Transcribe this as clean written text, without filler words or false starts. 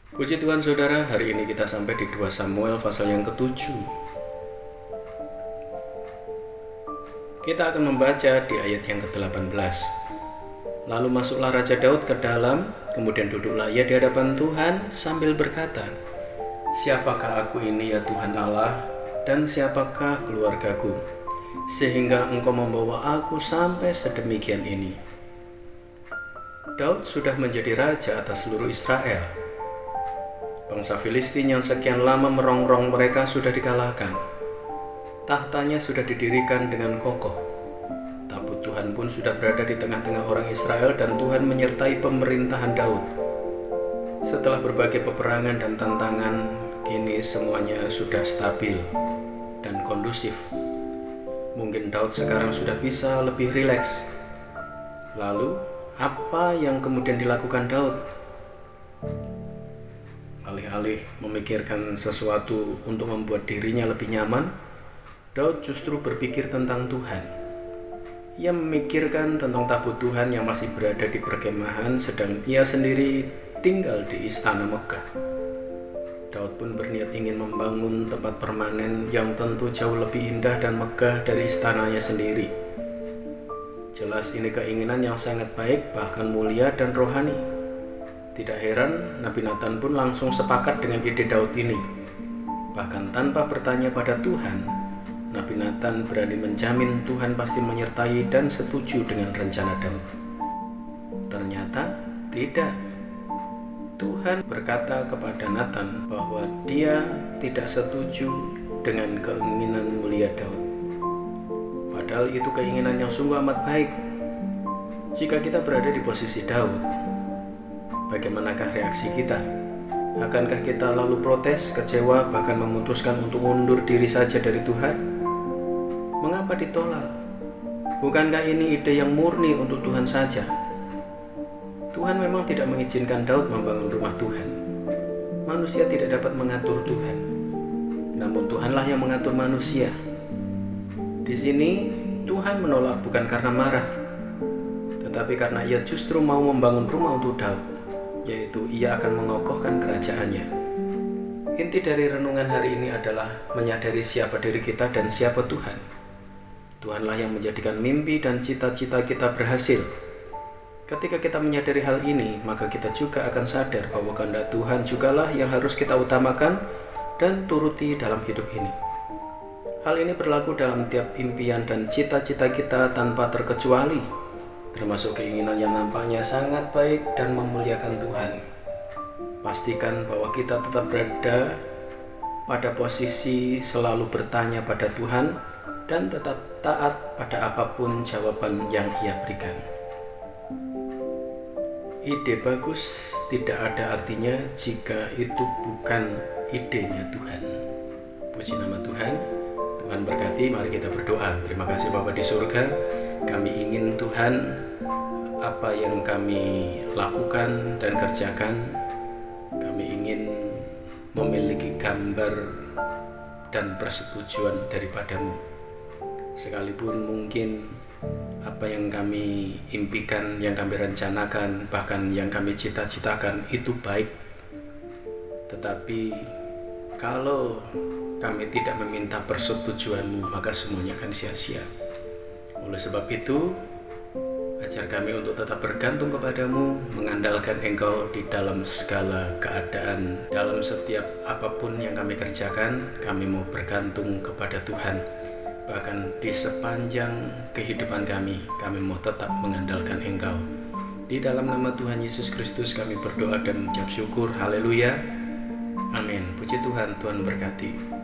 Puji Tuhan saudara, hari ini kita sampai di 2 Samuel pasal yang ke-7. Kita akan membaca di ayat yang ke-18. Lalu masuklah Raja Daud ke dalam, kemudian duduklah ia di hadapan Tuhan sambil berkata, "Siapakah aku ini ya Tuhan Allah, dan siapakah keluargaku, sehingga Engkau membawa aku sampai sedemikian ini?" Daud sudah menjadi raja atas seluruh Israel. Bangsa Filistin yang sekian lama merongrong mereka sudah dikalahkan. Tahtanya sudah didirikan dengan kokoh. Tabut Tuhan pun sudah berada di tengah-tengah orang Israel dan Tuhan menyertai pemerintahan Daud. Setelah berbagai peperangan dan tantangan, kini semuanya sudah stabil dan kondusif. Mungkin Daud sekarang sudah bisa lebih rileks. Lalu, apa yang kemudian dilakukan Daud? Alih-alih memikirkan sesuatu untuk membuat dirinya lebih nyaman, Daud justru berpikir tentang Tuhan. Ia memikirkan tentang tabut Tuhan yang masih berada di perkemahan, sedang ia sendiri tinggal di istana Megah. Daud pun berniat ingin membangun tempat permanen yang tentu jauh lebih indah dan megah dari istananya sendiri. Jelas ini keinginan yang sangat baik, bahkan mulia dan rohani. Tidak heran, Nabi Nathan pun langsung sepakat dengan ide Daud ini. Bahkan tanpa bertanya pada Tuhan, Nabi Nathan berani menjamin Tuhan pasti menyertai dan setuju dengan rencana Daud. Ternyata tidak. Tuhan berkata kepada Nathan bahwa dia tidak setuju dengan keinginan mulia Daud. Padahal itu keinginan yang sungguh amat baik. Jika kita berada di posisi Daud, bagaimanakah reaksi kita? Akankah kita lalu protes, kecewa, bahkan memutuskan untuk mundur diri saja dari Tuhan? Mengapa ditolak? Bukankah ini ide yang murni untuk Tuhan saja? Tuhan memang tidak mengizinkan Daud membangun rumah Tuhan. Manusia tidak dapat mengatur Tuhan. Namun Tuhanlah yang mengatur manusia. Di sini Tuhan menolak bukan karena marah, tetapi karena ia justru mau membangun rumah untuk Daud, yaitu ia akan mengokohkan kerajaannya. Inti dari renungan hari ini adalah menyadari siapa diri kita dan siapa Tuhan. Tuhanlah yang menjadikan mimpi dan cita-cita kita berhasil. Ketika kita menyadari hal ini, maka kita juga akan sadar bahwa kehendak Tuhan jugalah yang harus kita utamakan dan turuti dalam hidup ini. Hal ini berlaku dalam tiap impian dan cita-cita kita tanpa terkecuali, termasuk keinginan yang nampaknya sangat baik dan memuliakan Tuhan. Pastikan bahwa kita tetap berada pada posisi selalu bertanya pada Tuhan dan tetap taat pada apapun jawaban yang Ia berikan. Ide bagus tidak ada artinya jika itu bukan idenya Tuhan. Puji nama Tuhan. Tuhan berkati, mari kita berdoa. Terima kasih Bapa di surga. Kami ingin Tuhan, apa yang kami lakukan dan kerjakan, kami ingin memiliki gambar dan persetujuan daripadamu. Sekalipun mungkin apa yang kami impikan, yang kami rencanakan, bahkan yang kami cita-citakan itu baik, tetapi kalau kami tidak meminta persetujuanmu, maka semuanya akan sia-sia. Oleh sebab itu, ajar kami untuk tetap bergantung kepadamu, mengandalkan Engkau di dalam segala keadaan. Dalam setiap apapun yang kami kerjakan, kami mau bergantung kepada Tuhan. Bahkan di sepanjang kehidupan kami mau tetap mengandalkan Engkau. Di dalam nama Tuhan Yesus Kristus kami berdoa dan mengucap syukur. Haleluya. Amin. Puji Tuhan, Tuhan berkati.